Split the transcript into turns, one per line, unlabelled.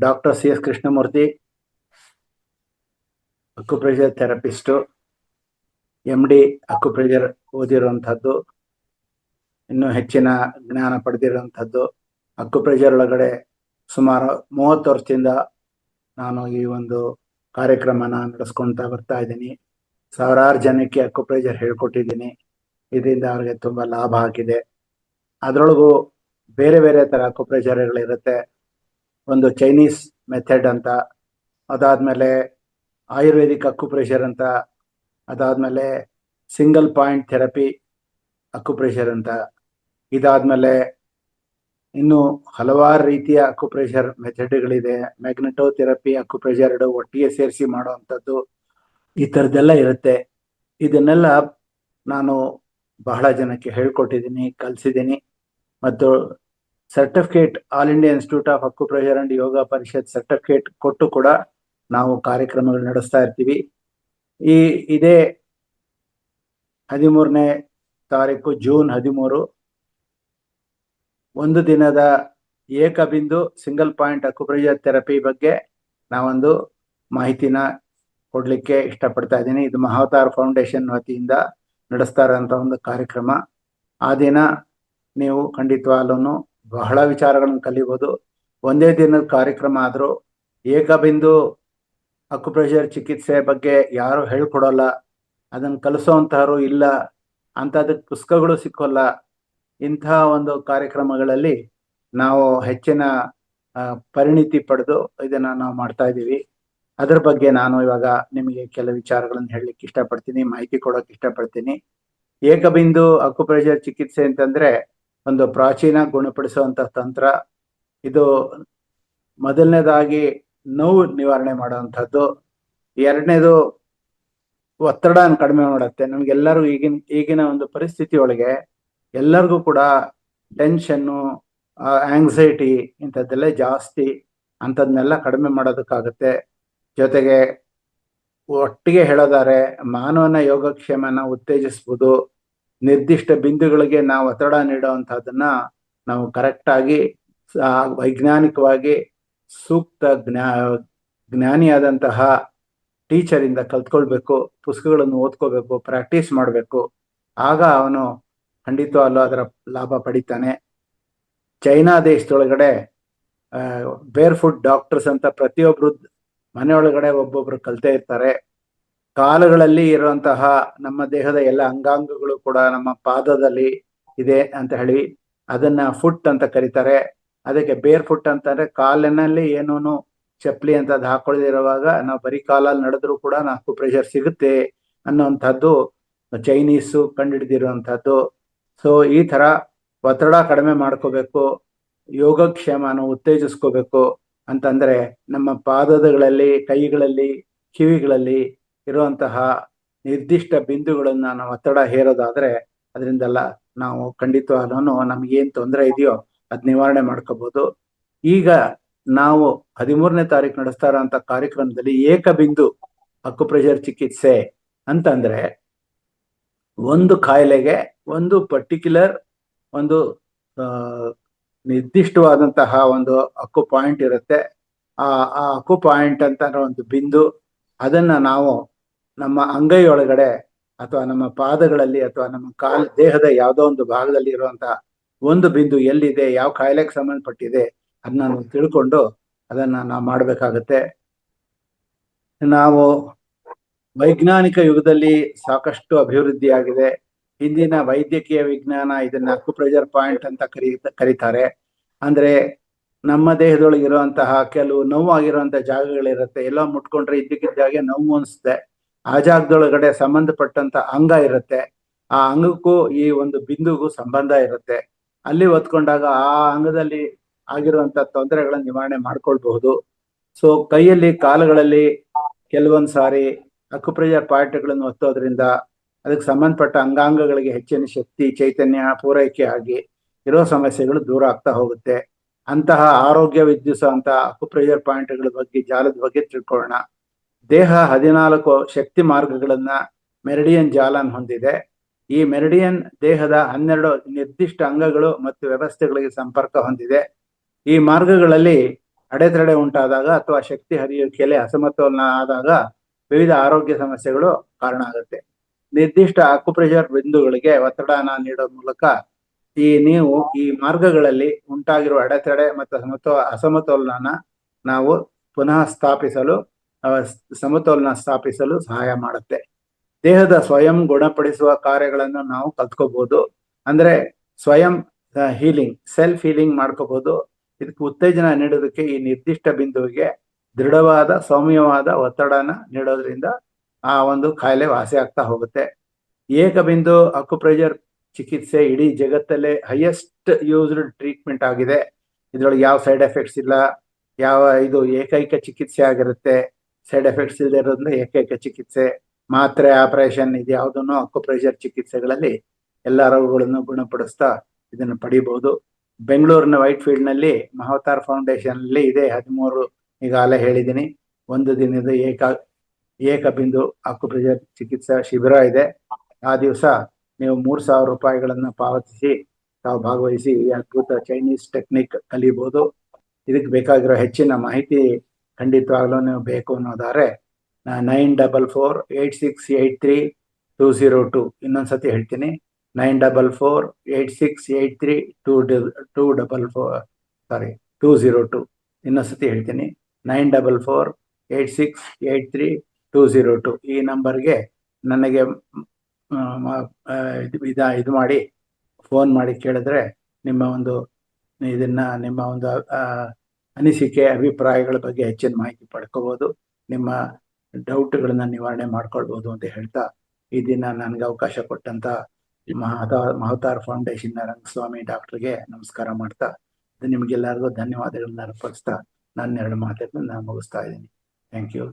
Doctor C S Krishnamurthy, acupressure therapist, MD acupressure ಓದಿರುವಂಥದ್ದು, ಇನ್ನೂ ಹೆಚ್ಚಿನ ಜ್ಞಾನ ಪಡೆದಿರುವಂಥದ್ದು. ಅಕ್ಯುಪ್ರೆಷರ್ ಒಳಗಡೆ ಸುಮಾರು 30 ವರ್ಷದಿಂದ ನಾನು ಈ ಒಂದು ಕಾರ್ಯಕ್ರಮನ ನಡೆಸ್ಕೊಳ್ತಾ ಬರ್ತಾ ಇದ್ದೀನಿ. ಸಾವಿರಾರು ಜನಕ್ಕೆ ಅಕ್ಯುಪ್ರೆಷರ್ ಹೇಳ್ಕೊಟ್ಟಿದ್ದೀನಿ. ಇದರಿಂದ ಅವ್ರಿಗೆ ತುಂಬ ಲಾಭ ಆಗಿದೆ. ಅದರೊಳಗೂ ಬೇರೆ ಬೇರೆ ಥರ ಅಕ್ಯುಪ್ರೆಷರ್ಗಳಿರುತ್ತೆ. ಒಂದು ಚೈನೀಸ್ ಮೆಥಡ್ ಅಂತ, ಅದಾದಮೇಲೆ ಆಯುರ್ವೇದಿಕ್ ಅಕ್ಯುಪ್ರೆಷರ್ ಅಂತ, ಅದಾದಮೇಲೆ ಸಿಂಗಲ್ ಪಾಯಿಂಟ್ ಥೆರಪಿ ಅಕ್ಯುಪ್ರೆಷರ್ ಅಂತ, ಇದಾದಮೇಲೆ ಇನ್ನು ಹಲವಾರು ರೀತಿಯ ಅಕ್ಯುಪ್ರೆಷರ್ ಮೆಥಡ್ಗಳಿದೆ. ಮ್ಯಾಗ್ನೆಟೋ ಥೆರಪಿ, ಅಕ್ಯುಪ್ರೆಷರ್ ಎರಡು ಒಟ್ಟಿಗೆ ಸೇರಿಸಿ ಮಾಡುವಂಥದ್ದು, ಈ ಥರದ್ದೆಲ್ಲ ಇರುತ್ತೆ. ಇದನ್ನೆಲ್ಲ ನಾನು ಬಹಳ ಜನಕ್ಕೆ ಹೇಳ್ಕೊಟ್ಟಿದ್ದೀನಿ, ಕಲಿಸಿದ್ದೀನಿ. ಮತ್ತು certificate, all India institute of acupressure and Yoga Parishat certificate ಕೊಟ್ಟು ಕೂಡ ನಾವು ಕಾರ್ಯಕ್ರಮಗಳು ನಡೆಸ್ತಾ ಇರ್ತೀವಿ. ಇದೇ 13ನೇ ತಾರೀಕು ಜೂನ್ 13 ಒಂದು ದಿನದ ಏಕಬಿಂದು ಸಿಂಗಲ್ ಪಾಯಿಂಟ್ ಅಕ್ಯುಪ್ರೆಷರ್ ಥೆರಪಿ ಬಗ್ಗೆ ನಾವೊಂದು ಮಾಹಿತಿನ ಕೊಡಲಿಕ್ಕೆ ಇಷ್ಟಪಡ್ತಾ ಇದ್ದೀನಿ. ಇದು ಮಹಾವತಾರ್ ಫೌಂಡೇಶನ್ ವತಿಯಿಂದ ನಡೆಸ್ತಾ ಇರೋಂಥ ಒಂದು ಕಾರ್ಯಕ್ರಮ. ಆ ದಿನ ನೀವು ಖಂಡಿತವಾಗ್ಲೂ ಬಹಳ ವಿಚಾರಗಳನ್ನು ಕಲಿಬೋದು. ಒಂದೇ ದಿನದ ಕಾರ್ಯಕ್ರಮ ಆದರೂ ಏಕಬಿಂದು ಅಕ್ಯುಪ್ರೆಷರ್ ಚಿಕಿತ್ಸೆ ಬಗ್ಗೆ ಯಾರು ಹೇಳ್ಕೊಡೋಲ್ಲ, ಅದನ್ನು ಕಲಿಸೋವಂಥವ್ರು ಇಲ್ಲ, ಅಂಥದಕ್ಕೆ ಪುಸ್ತಕಗಳು ಸಿಕ್ಕೋಲ್ಲ. ಇಂಥ ಒಂದು ಕಾರ್ಯಕ್ರಮಗಳಲ್ಲಿ ನಾವು ಹೆಚ್ಚಿನ ಪರಿಣಿತಿ ಪಡೆದು ಇದನ್ನು ನಾವು ಮಾಡ್ತಾ ಇದ್ದೀವಿ. ಅದ್ರ ಬಗ್ಗೆ ನಾನು ಇವಾಗ ನಿಮಗೆ ಕೆಲವು ವಿಚಾರಗಳನ್ನು ಹೇಳಲಿಕ್ಕೆ ಇಷ್ಟಪಡ್ತೀನಿ, ಮಾಹಿತಿ ಕೊಡೋಕೆ ಇಷ್ಟಪಡ್ತೀನಿ. ಏಕಬಿಂದು ಅಕ್ಯುಪ್ರೆಷರ್ ಚಿಕಿತ್ಸೆ ಅಂತಂದರೆ ಒಂದು ಪ್ರಾಚೀನ ಗುಣಪಡಿಸುವಂಥ ತಂತ್ರ. ಇದು ಮೊದಲನೇದಾಗಿ ನೋವು ನಿವಾರಣೆ ಮಾಡುವಂಥದ್ದು. ಎರಡನೇದು ಒತ್ತಡನ ಕಡಿಮೆ ಮಾಡುತ್ತೆ. ನಮಗೆಲ್ಲರೂ ಈಗಿನ ಒಂದು ಪರಿಸ್ಥಿತಿ ಒಳಗೆ ಎಲ್ಲರಿಗೂ ಕೂಡ ಟೆನ್ಷನ್ನು, ಆಂಗ್ಸೈಟಿ ಇಂಥದ್ದೆಲ್ಲ ಜಾಸ್ತಿ. ಅಂಥದ್ದನ್ನೆಲ್ಲ ಕಡಿಮೆ ಮಾಡೋದಕ್ಕಾಗುತ್ತೆ. ಜೊತೆಗೆ ಒಟ್ಟಿಗೆ ಹೇಳೋದಾರೆ ಮಾನವನ ಯೋಗಕ್ಷೇಮನ ಉತ್ತೇಜಿಸ್ಬೋದು. ನಿರ್ದಿಷ್ಟ ಬಿಂದುಗಳಿಗೆ ನಾವು ಒತ್ತಡ ನೀಡುವಂಥದ್ದನ್ನ ನಾವು ಕರೆಕ್ಟಾಗಿ ವೈಜ್ಞಾನಿಕವಾಗಿ ಸೂಕ್ತ ಜ್ಞಾನಿಯಾದಂತಹ ಟೀಚರಿಂದ ಕಲ್ತ್ಕೊಳ್ಬೇಕು, ಪುಸ್ತಕಗಳನ್ನು ಓದ್ಕೋಬೇಕು, ಪ್ರಾಕ್ಟೀಸ್ ಮಾಡಬೇಕು. ಆಗ ಅವನು ಖಂಡಿತವಾಗ್ಲೂ ಅದರ ಲಾಭ ಪಡಿತಾನೆ. ಚೈನಾ ದೇಶದೊಳಗಡೆ ಬೇರ್ ಫುಟ್ ಡಾಕ್ಟರ್ಸ್ ಅಂತ ಪ್ರತಿಯೊಬ್ಬರು ಮನೆಯೊಳಗಡೆ ಒಬ್ಬೊಬ್ರು ಕಲ್ತೇ ಇರ್ತಾರೆ. ಕಾಲುಗಳಲ್ಲಿ ಇರುವಂತಹ ನಮ್ಮ ದೇಹದ ಎಲ್ಲ ಅಂಗಾಂಗಗಳು ಕೂಡ ನಮ್ಮ ಪಾದದಲ್ಲಿ ಇದೆ ಅಂತ ಹೇಳಿ ಅದನ್ನ ಫುಟ್ ಅಂತ ಕರೀತಾರೆ. ಅದಕ್ಕೆ ಬೇರ್ ಫುಟ್ ಅಂತಂದ್ರೆ ಕಾಲಿನಲ್ಲಿ ಏನೂನು ಚಪ್ಪಲಿ ಅಂತ ಹಾಕೊಳ್ಳದಿರುವಾಗ ನಾವು ಬರೀ ಕಾಲಲ್ಲಿ ನಡೆದ್ರೂ ಕೂಡ ಅಕ್ಯುಪ್ರೆಷರ್ ಸಿಗುತ್ತೆ ಅನ್ನೋವಂಥದ್ದು ಚೈನೀಸು ಕಂಡುಹಿಡಿದಿರುವಂಥದ್ದು. ಸೊ ಈ ಥರ ಒತ್ತಡ ಕಡಿಮೆ ಮಾಡ್ಕೋಬೇಕು, ಯೋಗಕ್ಷೇಮನ ಉತ್ತೇಜಿಸ್ಕೋಬೇಕು ಅಂತಂದರೆ ನಮ್ಮ ಪಾದಗಳಲ್ಲಿ, ಕೈಗಳಲ್ಲಿ, ಕಿವಿಗಳಲ್ಲಿ ಇರುವಂತಹ ನಿರ್ದಿಷ್ಟ ಬಿಂದುಗಳನ್ನು ನಾವು ಒತ್ತಡ ಹೇರೋದಾದರೆ ಅದರಿಂದೆಲ್ಲ ನಾವು ಖಂಡಿತವಾಗ್ಲೂ ನಮಗೇನು ತೊಂದರೆ ಇದೆಯೋ ಅದು ನಿವಾರಣೆ ಮಾಡ್ಕೋಬೋದು. ಈಗ ನಾವು 13ನೇ ತಾರೀಕು ನಡೆಸ್ತಾ ಇರೋಂಥ ಕಾರ್ಯಕ್ರಮದಲ್ಲಿ ಏಕಬಿಂದು ಅಕ್ಯುಪ್ರೆಷರ್ ಚಿಕಿತ್ಸೆ ಅಂತಂದರೆ ಒಂದು ಕಾಯಿಲೆಗೆ ಒಂದು ಪರ್ಟಿಕ್ಯುಲರ್ ಒಂದು ನಿರ್ದಿಷ್ಟವಾದಂತಹ ಒಂದು ಅಕ್ಕು ಪಾಯಿಂಟ್ ಇರುತ್ತೆ. ಆ ಅಕ್ಕು ಪಾಯಿಂಟ್ ಅಂತ ಒಂದು ಬಿಂದು, ಅದನ್ನು ನಾವು ನಮ್ಮ ಅಂಗೈಯೊಳಗಡೆ ಅಥವಾ ನಮ್ಮ ಪಾದಗಳಲ್ಲಿ ಅಥವಾ ನಮ್ಮ ದೇಹದ ಯಾವುದೋ ಒಂದು ಭಾಗದಲ್ಲಿ ಇರುವಂತಹ ಒಂದು ಬಿಂದು ಎಲ್ಲಿದೆ, ಯಾವ ಕಾಯಿಲೆಗೆ ಸಂಬಂಧಪಟ್ಟಿದೆ ಅದನ್ನ ನಾವು ತಿಳ್ಕೊಂಡು ಅದನ್ನು ನಾವು ಮಾಡಬೇಕಾಗತ್ತೆ. ನಾವು ವೈಜ್ಞಾನಿಕ ಯುಗದಲ್ಲಿ ಸಾಕಷ್ಟು ಅಭಿವೃದ್ಧಿ ಆಗಿದೆ. ಹಿಂದಿನ ವೈದ್ಯಕೀಯ ವಿಜ್ಞಾನ ಇದನ್ನ ಅಕ್ಯುಪ್ರೆಷರ್ ಪಾಯಿಂಟ್ ಅಂತ ಕರೀತಾರೆ. ಅಂದ್ರೆ ನಮ್ಮ ದೇಹದೊಳಗೆ ಇರುವಂತಹ ಕೆಲವು ನೋವಾಗಿರುವಂತಹ ಜಾಗಗಳಿರುತ್ತೆ. ಎಲ್ಲೋ ಮುಟ್ಕೊಂಡ್ರೆ ಇದ್ದಕ್ಕಿದ್ದಾಗೆ ನೋವು ಅನಿಸುತ್ತೆ. ಆ ಜಾಗದೊಳಗಡೆ ಸಂಬಂಧಪಟ್ಟಂತ ಅಂಗ ಇರುತ್ತೆ. ಆ ಅಂಗಕ್ಕೂ ಈ ಒಂದು ಬಿಂದುಗೂ ಸಂಬಂಧ ಇರುತ್ತೆ. ಅಲ್ಲಿ ಒತ್ಕೊಂಡಾಗ ಆ ಅಂಗದಲ್ಲಿ ಆಗಿರುವಂತ ತೊಂದರೆಗಳನ್ನ ನಿವಾರಣೆ ಮಾಡ್ಕೊಳ್ಬಹುದು. ಸೊ ಕೈಯಲ್ಲಿ, ಕಾಲುಗಳಲ್ಲಿ ಕೆಲವೊಂದು ಸಾರಿ ಅಕ್ಯುಪ್ರೆಷರ್ ಪಾಯಿಂಟ್ಗಳನ್ನು ಒತ್ತೋದ್ರಿಂದ ಅದಕ್ಕೆ ಸಂಬಂಧಪಟ್ಟ ಅಂಗಾಂಗಗಳಿಗೆ ಹೆಚ್ಚಿನ ಶಕ್ತಿ, ಚೈತನ್ಯ ಪೂರೈಕೆ ಆಗಿ ಇರೋ ಸಮಸ್ಯೆಗಳು ದೂರ ಆಗ್ತಾ ಹೋಗುತ್ತೆ. ಅಂತಹ ಆರೋಗ್ಯ ವಿದ್ಯುಸುವಂತ ಅಕ್ಯುಪ್ರೆಷರ್ ಪಾಯಿಂಟ್ಗಳ ಬಗ್ಗೆ, ಜಾಲದ ಬಗ್ಗೆ ತಿಳ್ಕೊಳ್ಳೋಣ. ದೇಹ 14 ಶಕ್ತಿ ಮಾರ್ಗಗಳನ್ನ ಮೆರಿಡಿಯನ್ ಜಾಲನ್ ಹೊಂದಿದೆ. ಈ ಮೆರಿಡಿಯನ್ ದೇಹದ 12 ನಿರ್ದಿಷ್ಟ ಅಂಗಗಳು ಮತ್ತು ವ್ಯವಸ್ಥೆಗಳಿಗೆ ಸಂಪರ್ಕ ಹೊಂದಿದೆ. ಈ ಮಾರ್ಗಗಳಲ್ಲಿ ಅಡೆತಡೆ ಉಂಟಾದಾಗ ಅಥವಾ ಶಕ್ತಿ ಹರಿಯುವಿಕೆಯಲ್ಲಿ ಅಸಮತೋಲನ ಆದಾಗ ವಿವಿಧ ಆರೋಗ್ಯ ಸಮಸ್ಯೆಗಳು ಕಾರಣ ಆಗುತ್ತೆ. ನಿರ್ದಿಷ್ಟ ಅಕ್ಯುಪ್ರೆಷರ್ ಬಿಂದುಗಳಿಗೆ ಒತ್ತಡನ ನೀಡೋ ಮೂಲಕ ನೀವು ಈ ಮಾರ್ಗಗಳಲ್ಲಿ ಉಂಟಾಗಿರುವ ಅಡೆತಡೆ ಮತ್ತು ಅಸಮತೋಲನ ನಾವು ಪುನಃ ಸ್ಥಾಪಿಸಲು ಸಮತೋಲನ ಸ್ಥಾಪಿಸಲು ಸಹಾಯ ಮಾಡುತ್ತೆ. ದೇಹದ ಸ್ವಯಂ ಗುಣಪಡಿಸುವ ಕಾರ್ಯಗಳನ್ನು ನಾವು ಕಲ್ತ್ಕೋಬಹುದು. ಅಂದ್ರೆ ಸ್ವಯಂ ಹೀಲಿಂಗ್, ಸೆಲ್ಫ್ ಹೀಲಿಂಗ್ ಮಾಡ್ಕೋಬಹುದು. ಇದಕ್ಕೆ ಉತ್ತೇಜನ ನೀಡೋದಕ್ಕೆ ಈ ನಿರ್ದಿಷ್ಟ ಬಿಂದುವಿಗೆ ದೃಢವಾದ ಸೌಮ್ಯವಾದ ಒತ್ತಡನ ನೀಡೋದ್ರಿಂದ ಆ ಒಂದು ಕಾಯಿಲೆ ವಾಸಿ ಆಗ್ತಾ ಹೋಗುತ್ತೆ. ಏಕಬಿಂದು ಅಕ್ಯುಪ್ರೆಷರ್ ಚಿಕಿತ್ಸೆ ಇಡೀ ಜಗತ್ತಲ್ಲೇ ಹೈಯೆಸ್ಟ್ ಯೂಸ್ಡ್ ಟ್ರೀಟ್ಮೆಂಟ್ ಆಗಿದೆ. ಇದ್ರೊಳಗೆ ಯಾವ ಸೈಡ್ ಎಫೆಕ್ಟ್ಸ್ ಇಲ್ಲ, ಇದು ಏಕೈಕ ಚಿಕಿತ್ಸೆ ಆಗಿರುತ್ತೆ. ಸೈಡ್ ಎಫೆಕ್ಟ್ಸ್ ಇಲ್ಲದೆ ಇರೋದ್ರಿಂದ ಏಕೈಕ ಚಿಕಿತ್ಸೆ. ಮಾತ್ರೆ, ಆಪರೇಷನ್ ಇದು ಯಾವುದನ್ನು ಅಕ್ಯುಪ್ರೆಷರ್ ಚಿಕಿತ್ಸೆಗಳಲ್ಲಿ ಎಲ್ಲ ರೋಗಗಳನ್ನು ಗುಣಪಡಿಸ್ತಾ ಇದನ್ನು ಪಡಿಬಹುದು. ಬೆಂಗಳೂರಿನ ವೈಟ್ ಫೀಲ್ಡ್ ನಲ್ಲಿ ಮಹಾವತಾರ್ ಫೌಂಡೇಶನ್ ಅಲ್ಲಿ ಇದೆ 13 ಈಗಾಗಲೇ ಹೇಳಿದ್ದೀನಿ. ಒಂದು ದಿನದ ಏಕಬಿಂದು ಅಕ್ಯುಪ್ರೆಷರ್ ಚಿಕಿತ್ಸಾ ಶಿಬಿರ ಇದೆ. ಆ ದಿವಸ ನೀವು 3,000 ರೂಪಾಯಿಗಳನ್ನು ಪಾವತಿಸಿ ತಾವು ಭಾಗವಹಿಸಿ ಈ ಅದ್ಭುತ ಚೈನೀಸ್ ಟೆಕ್ನಿಕ್ ಕಲಿಬಹುದು. ಇದಕ್ಕೆ ಬೇಕಾಗಿರೋ ಹೆಚ್ಚಿನ ಮಾಹಿತಿ ಖಂಡಿತವಾಗ್ಲೂ ನೀವು ಬೇಕು ಅನ್ನೋದಾದ್ರೆ 9448683202 ಇನ್ನೊಂದ್ಸತಿ ಹೇಳ್ತೀನಿ, 9448683202 ಇನ್ನೊಂದ್ಸತಿ ಹೇಳ್ತೀನಿ, 9448683202 ಈ ನಂಬರ್ಗೆ ನನಗೆ ಇದು ಮಾಡಿ ಫೋನ್ ಮಾಡಿ ಕೇಳಿದ್ರೆ ನಿಮ್ಮ ಒಂದು ಅನಿಸಿಕೆ, ಅಭಿಪ್ರಾಯಗಳ ಬಗ್ಗೆ ಹೆಚ್ಚಿನ ಮಾಹಿತಿ ಪಡ್ಕೋಬಹುದು. ನಿಮ್ಮ ಡೌಟ್ಗಳನ್ನ ನಿವಾರಣೆ ಮಾಡ್ಕೊಳ್ಬಹುದು ಅಂತ ಹೇಳ್ತಾ ಈ ದಿನ ನನಗೆ ಅವಕಾಶ ಕೊಟ್ಟಂತ ಮಹಾವತಾರ್ ಫೌಂಡೇಶನ್ ರಂಗಸ್ವಾಮಿ ಡಾಕ್ಟರ್ಗೆ ನಮಸ್ಕಾರ ಮಾಡ್ತಾ ನಿಮ್ಗೆಲ್ಲರಿಗೂ ಧನ್ಯವಾದಗಳನ್ನ ಅರ್ಪಿಸ್ತಾ ನನ್ನ 2 ಮಾತುಗಳನ್ನ ನಾನು ಮುಗಿಸ್ತಾ ಇದ್ದೀನಿ. Thank you.